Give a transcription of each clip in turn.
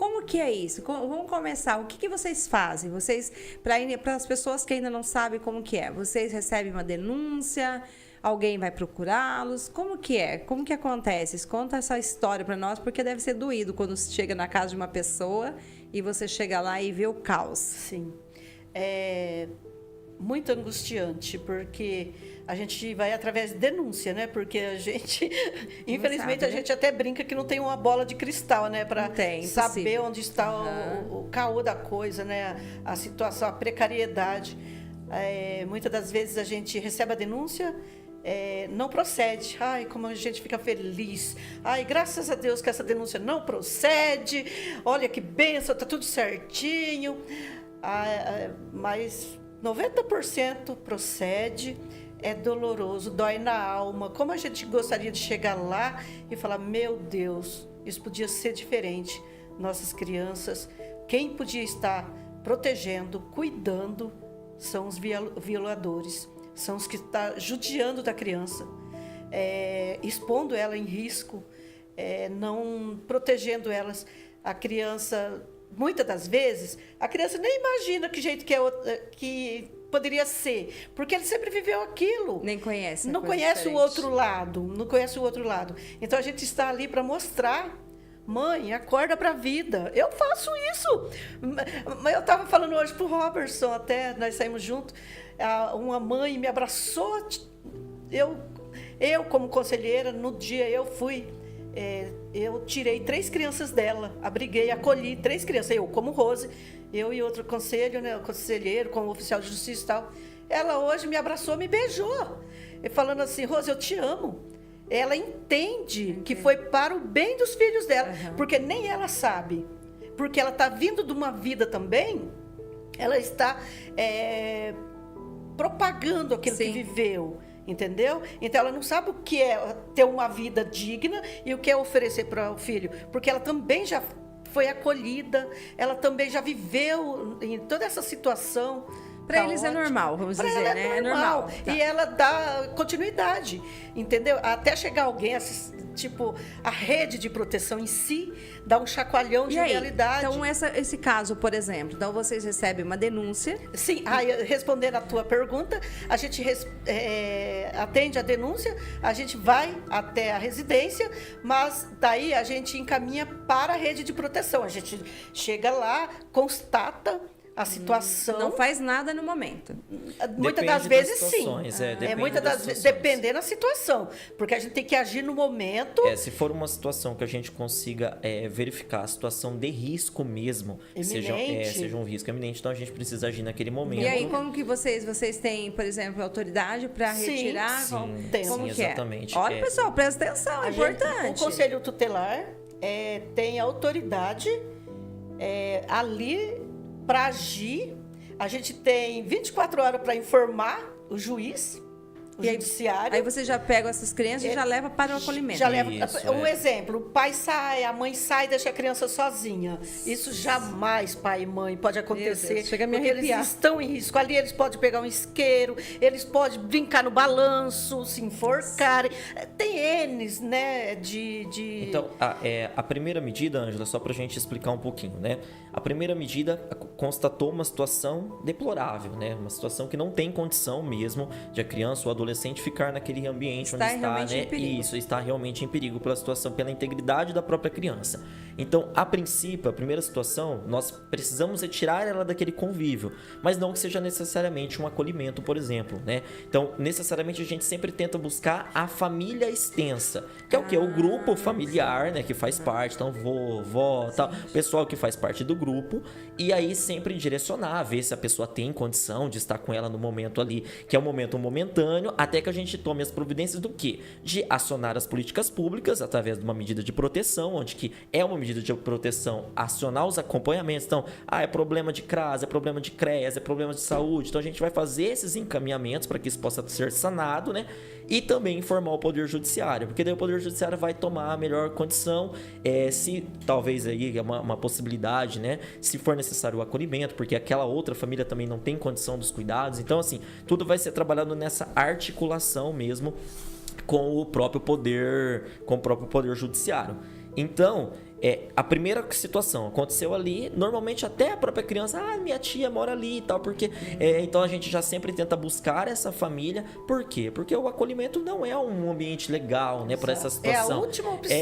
como que é isso? Vamos começar. O que vocês fazem? Vocês, para as pessoas que ainda não sabem como que é, vocês recebem uma denúncia? Alguém vai procurá-los? Como que é? Como que acontece? Conta essa história para nós, porque deve ser doído quando você chega na casa de uma pessoa e você chega lá e vê o caos. Sim. É muito angustiante, porque a gente vai através de denúncia, né? Porque a gente, infelizmente, sabe, a gente até brinca que não tem uma bola de cristal, né? Para saber impossível. onde está o caô da coisa, né? A situação, a precariedade. Muitas das vezes a gente recebe a denúncia, não procede. Ai, como a gente fica feliz. Ai, graças a Deus que essa denúncia não procede. Olha que bênção, tá tudo certinho. Mas 90% procede. É doloroso, dói na alma. Como a gente gostaria de chegar lá e falar, meu Deus, isso podia ser diferente. Nossas crianças, quem podia estar protegendo, cuidando, são os violadores. São os que estão judiando da criança, expondo ela em risco, não protegendo elas. A criança, muitas das vezes, a criança nem imagina que jeito que poderia ser, porque ele sempre viveu aquilo. Nem conhece. Não conhece o outro lado, não conhece o outro lado. Então a gente está ali para mostrar. Mãe, acorda para a vida. Eu faço isso. Eu estava falando hoje para o Robertson, até nós saímos juntos. Uma mãe me abraçou. Eu como conselheira, no dia eu fui. Eu tirei 3 crianças dela, abriguei, acolhi 3 crianças. Eu, como Rose, eu e outro conselho, né, o conselheiro, como oficial de justiça e tal. Ela hoje me abraçou, me beijou, falando assim: Rose, eu te amo. Ela entende que foi para o bem dos filhos dela, porque nem ela sabe. Porque ela está vindo de uma vida também, ela está propagando aquilo que viveu, entendeu? Então ela não sabe o que é ter uma vida digna e o que é oferecer para o filho, porque ela também já foi acolhida, ela também já viveu em toda essa situação. Para eles é normal, vamos dizer, né? É normal. Tá. E ela dá continuidade, entendeu? Até chegar alguém, tipo, a rede de proteção em si, dá um chacoalhão de realidade. Então, esse caso, por exemplo, então vocês recebem uma denúncia. Sim, respondendo a tua pergunta, a gente atende a denúncia, a gente vai até a residência, mas daí a gente encaminha para a rede de proteção. A gente chega lá, constata a situação. Não faz nada no momento. Muitas das vezes, sim. Muitas das vezes, dependendo da situação. Porque a gente tem que agir no momento. Se for uma situação que a gente consiga verificar a situação de risco mesmo, seja um risco eminente, então a gente precisa agir naquele momento. E aí, como que vocês têm, por exemplo, autoridade para retirar? Sim, exatamente. Olha, pessoal, presta atenção, é importante. O Conselho Tutelar tem autoridade ali para agir. A gente tem 24 horas para informar o juiz, o judiciário. Aí você já pega essas crianças e já leva para o acolhimento. Já leva. Exemplo, o pai sai, a mãe sai e deixa a criança sozinha. Isso jamais, pai e mãe, pode acontecer. Chega a me porque arrepiar. eles estão em risco. Ali eles podem pegar um isqueiro, eles podem brincar no balanço, se enforcarem. Tem N's, né, Então, a primeira medida, Ângela, só para a gente explicar um pouquinho, né? A primeira medida constatou uma situação deplorável, né? Uma situação que não tem condição mesmo de a criança ou adolescente ficar naquele ambiente onde está, né? Isso, está realmente em perigo pela situação, pela integridade da própria criança. Então, a princípio, a primeira situação, nós precisamos retirar ela daquele convívio, mas não que seja necessariamente um acolhimento, por exemplo, né? Então, necessariamente a gente sempre tenta buscar a família extensa, que é o que? O grupo familiar, né? Que faz parte, então, vó, tal, pessoal que faz parte do grupo, e aí sempre direcionar, ver se a pessoa tem condição de estar com ela no momento ali, que é um momento momentâneo, até que a gente tome as providências do quê? De acionar as políticas públicas através de uma medida de proteção, onde que é uma medida de proteção, acionar os acompanhamentos. Então, é problema de CRAS, é problema de CREAS, é problema de saúde. Então, a gente vai fazer esses encaminhamentos para que isso possa ser sanado, né? E também informar o Poder Judiciário, porque daí o Poder Judiciário vai tomar a melhor condição, se talvez aí é uma possibilidade, né? Se for necessário o acolhimento, porque aquela outra família também não tem condição dos cuidados. Então, assim, tudo vai ser trabalhado nessa articulação mesmo com o próprio poder judiciário. Então, a primeira situação aconteceu ali, normalmente até a própria criança, minha tia mora ali e tal, porque então a gente já sempre tenta buscar essa família. Por quê? Porque o acolhimento não é um ambiente legal, né, para essa situação. É a última opção.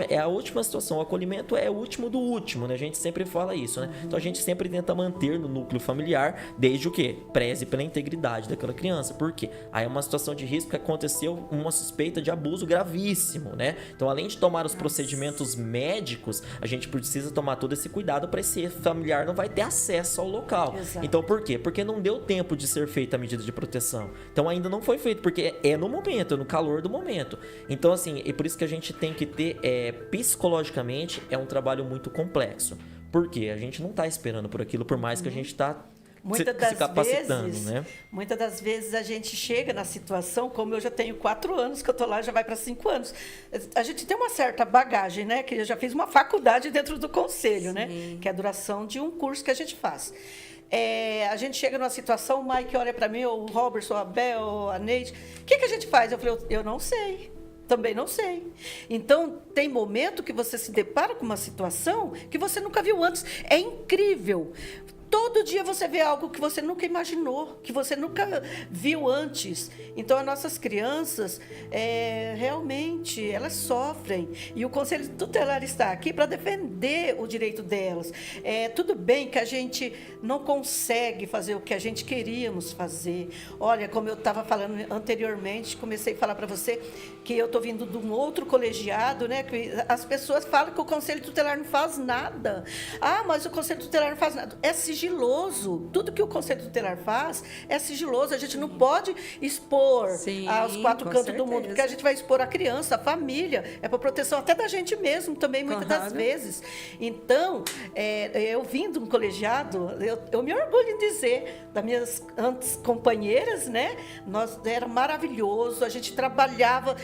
É a última situação. O acolhimento é o último do último, né? A gente sempre fala isso, né? Então a gente sempre tenta manter no núcleo familiar, desde o quê? Preze pela integridade daquela criança. Por quê? Aí é uma situação de risco que aconteceu uma suspeita de abuso gravíssimo, né? Então, além de tomar os procedimentos médicos, a gente precisa tomar todo esse cuidado para esse familiar não vai ter acesso ao local. Exato. Então, por quê? Porque não deu tempo de ser feita a medida de proteção. Então, ainda não foi feito, porque é no momento, é no calor do momento. Então, assim, e por isso que a gente tem que ter, psicologicamente, é um trabalho muito complexo. Por quê? A gente não está esperando por aquilo, por mais que a gente está se capacitando, né? Muitas das vezes a gente chega na situação, como eu já tenho 4 anos que eu tô lá, já vai para 5 anos. A gente tem uma certa bagagem, né? Que eu já fiz uma faculdade dentro do conselho, né? Que é a duração de um curso que a gente faz. A gente chega numa situação, o Mike olha para mim, ou o Robertson, ou a Bel, ou a Neide, o que a gente faz? Eu falei, eu não sei. Também não sei. Então, tem momento que você se depara com uma situação que você nunca viu antes. É incrível. Todo dia você vê algo que você nunca imaginou, que você nunca viu antes. Então, as nossas crianças, realmente, elas sofrem. E o Conselho Tutelar está aqui para defender o direito delas. Tudo bem que a gente não consegue fazer o que a gente queríamos fazer. Olha, como eu estava falando anteriormente, comecei a falar para você que eu estou vindo de um outro colegiado, né? Que as pessoas falam que o Conselho Tutelar não faz nada. Mas o Conselho Tutelar não faz nada. É sigiloso. Tudo que o Conselho Tutelar faz é sigiloso. A gente não pode expor aos 4 cantos do mundo, porque a gente vai expor a criança, a família. É para proteção até da gente mesmo também, muitas das vezes. Então, eu vim de um colegiado, eu me orgulho em dizer, das minhas antes companheiras, né? Era maravilhoso, a gente trabalhava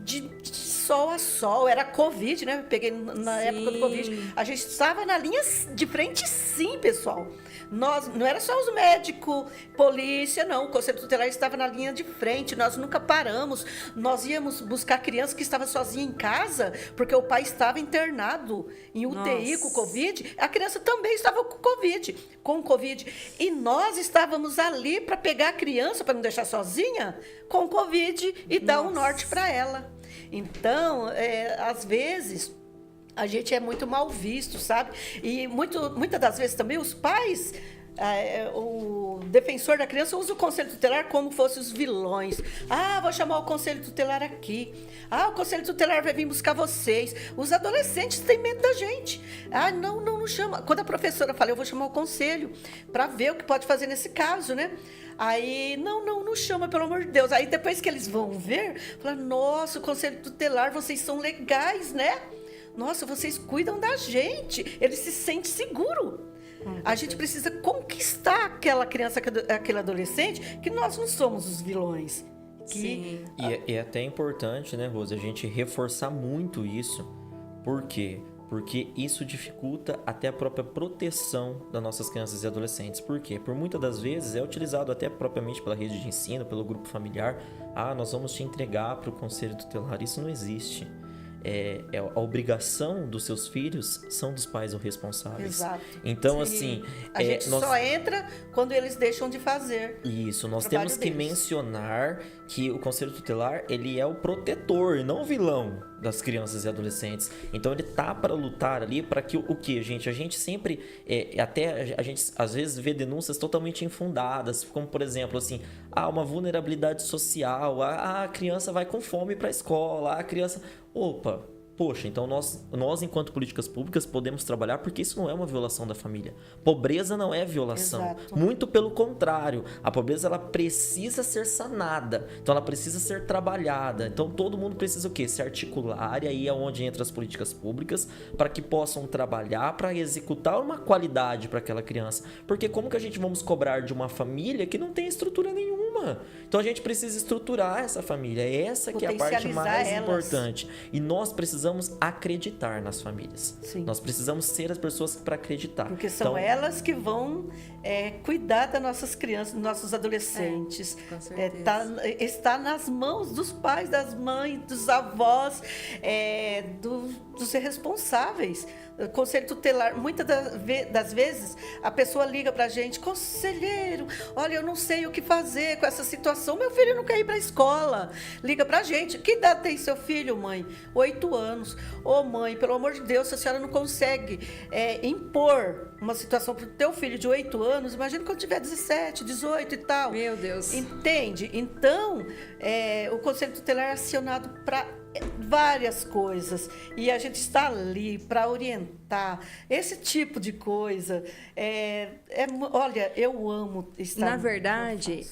de sol a sol, era Covid, né? Peguei na época do Covid. A gente estava na linha de frente, sim, pessoal. Não era só os médicos, polícia, não. O Conselho Tutelar estava na linha de frente. Nós nunca paramos. Nós íamos buscar criança que estava sozinha em casa, porque o pai estava internado em UTI com Covid. A criança também estava com Covid. E nós estávamos ali para pegar a criança, para não deixar sozinha, com Covid e dar um norte para ela. Então, às vezes, a gente é muito mal visto, sabe? E muitas das vezes também os pais, o defensor da criança usa o Conselho Tutelar como fosse os vilões. Vou chamar o Conselho Tutelar aqui. O Conselho Tutelar vai vir buscar vocês. Os adolescentes têm medo da gente. Não chama. Quando a professora fala, eu vou chamar o conselho para ver o que pode fazer nesse caso, né? Aí, não chama, pelo amor de Deus. Aí, depois que eles vão ver, fala, nossa, o Conselho Tutelar, vocês são legais, né? Nossa, vocês cuidam da gente. Ele se sente seguro. A gente precisa conquistar aquela criança, aquele adolescente, que nós não somos os vilões. Sim. E é até importante, né, Rose, a gente reforçar muito isso. Por quê? Porque isso dificulta até a própria proteção das nossas crianças e adolescentes. Por quê? Por muitas das vezes é utilizado até propriamente pela rede de ensino, pelo grupo familiar. Nós vamos te entregar para o Conselho Tutelar. Isso não existe. A obrigação dos seus filhos são dos pais os responsáveis. Exato. Então, assim... A gente só entra quando eles deixam de fazer. Isso, nós temos que mencionar que o Conselho Tutelar, ele é o protetor, não o vilão das crianças e adolescentes. Então, ele tá para lutar ali para que o que, gente? A gente sempre... a gente às vezes vê denúncias totalmente infundadas, como, por exemplo, assim, uma vulnerabilidade social, a criança vai com fome para a escola, a criança... Poxa, então nós enquanto políticas públicas podemos trabalhar porque isso não é uma violação da família. Pobreza não é violação. Exato. Muito pelo contrário. A pobreza, ela precisa ser sanada. Então ela precisa ser trabalhada. Então todo mundo precisa o quê? Se articular, e aí é onde entra as políticas públicas para que possam trabalhar para executar uma qualidade para aquela criança. Porque como que a gente vamos cobrar de uma família que não tem estrutura nenhuma? nenhuma. Então a gente precisa estruturar essa família. Essa que é a parte mais importante. E nós precisamos acreditar nas famílias. Sim. Nós precisamos ser as pessoas para acreditar. Porque são elas que vão cuidar das nossas crianças, dos nossos adolescentes. Com certeza. Está nas mãos dos pais, das mães, dos avós, dos responsáveis. O Conselho Tutelar, muitas das vezes, a pessoa liga para a gente: conselheiro, olha, eu não sei o que fazer com essa situação, meu filho não quer ir para a escola. Liga para a gente: que idade tem seu filho, mãe? 8 anos. Ô, mãe, pelo amor de Deus, se a senhora não consegue impor uma situação para o teu filho de 8 anos, imagina quando tiver 17, 18 e tal. Meu Deus. Entende? Então, o Conselho Tutelar é acionado para várias coisas, e a gente está ali para orientar esse tipo de coisa. Olha, eu amo estar. Na verdade,